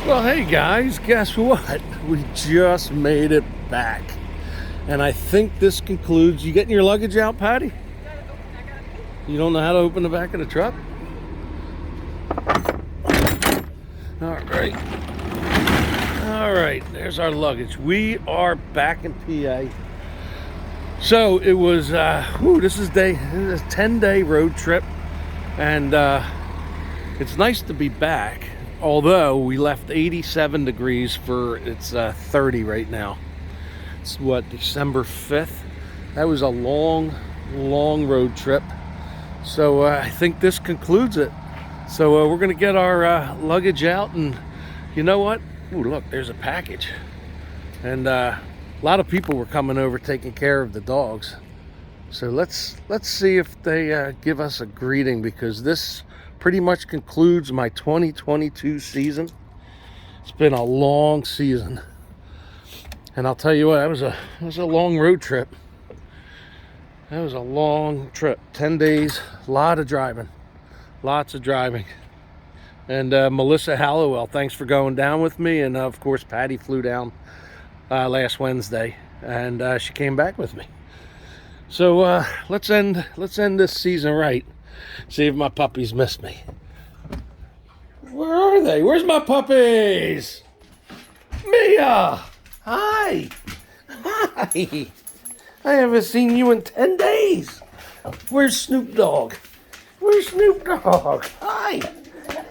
Well, hey guys, guess what? We just made it back. And I think this concludes. You getting your luggage out, Patty? You don't know how to open the back of the truck? All right. All right, there's our luggage. We are back in PA. So it was, this is a 10-day road trip. And it's nice to be back. Although we left 87 degrees for it's 30 right now. It's what, December 5th? That was a long road trip. So I think this concludes it. So we're gonna get our luggage out, and you know what? Ooh, look, there's a package. And a lot of people were coming over taking care of the dogs. So let's see if they give us a greeting, because this pretty much concludes my 2022 season. It's been a long season, and I'll tell you what, it was a long road trip. That was a long trip, 10 days, a lot of driving, lots of driving. And Melissa Hallowell, thanks for going down with me, and of course Patty flew down last Wednesday, and she came back with me. So let's end this season right. See if my puppies miss me. Where are they? Where's my puppies? Mia! Hi! Hi! I haven't seen you in 10 days. Where's Snoop Dogg? Where's Snoop Dogg? Hi!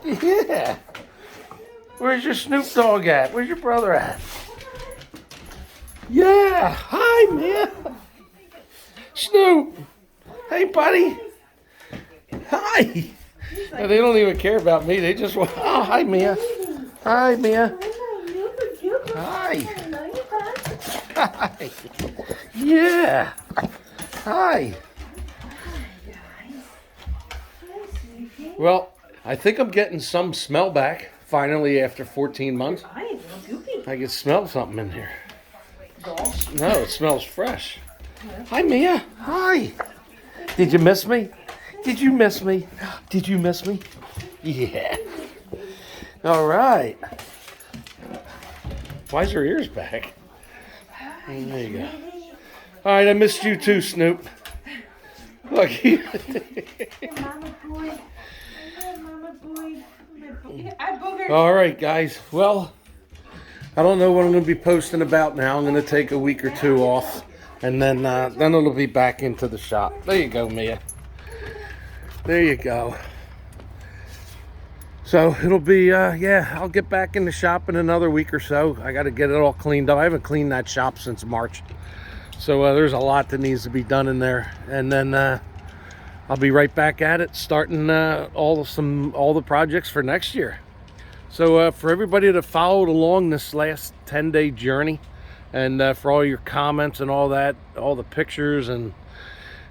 Yeah! Where's your Snoop Dogg at? Where's your brother at? Yeah! Hi, Mia! Snoop! Hey, buddy! Hi! No, they don't even care about me. They just want. Oh, hi, Mia. Hi, Mia. Hi. Hi. Yeah. Hi. Well, I think I'm getting some smell back finally after 14 months. I can smell something in here. No, it smells fresh. Hi, Mia. Hi. Did you miss me? Did you miss me? Did you miss me? Yeah. All right. Why is her ears back? There you go. All right, I missed you too, Snoop. Look. All right, guys. Well, I don't know what I'm going to be posting about now. I'm going to take a week or two off, and then it'll be back into the shop. There you go, Mia. There you go. So it'll be, yeah, I'll get back in the shop in another week or so. I got to get it all cleaned up. I haven't cleaned that shop since March. So there's a lot that needs to be done in there. And then I'll be right back at it, starting all the projects for next year. So for everybody that followed along this last 10-day journey, and for all your comments and all that, all the pictures and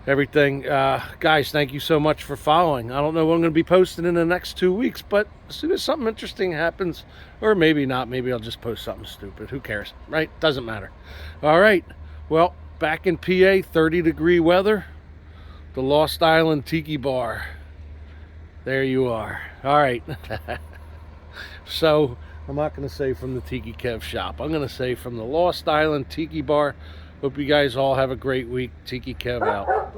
everything, guys, thank you so much for following. I don't know what I'm going to be posting in the next 2 weeks, but as soon as something interesting happens, or maybe not, maybe I'll just post something stupid. Who cares, right? Doesn't matter. All right, well, back in PA, 30-degree weather, the Lost Island Tiki Bar. There you are. All right. So I'm not going to say from the Tiki Kev shop. I'm going to say from the Lost Island Tiki Bar. Hope you guys all have a great week. Tiki Kev out.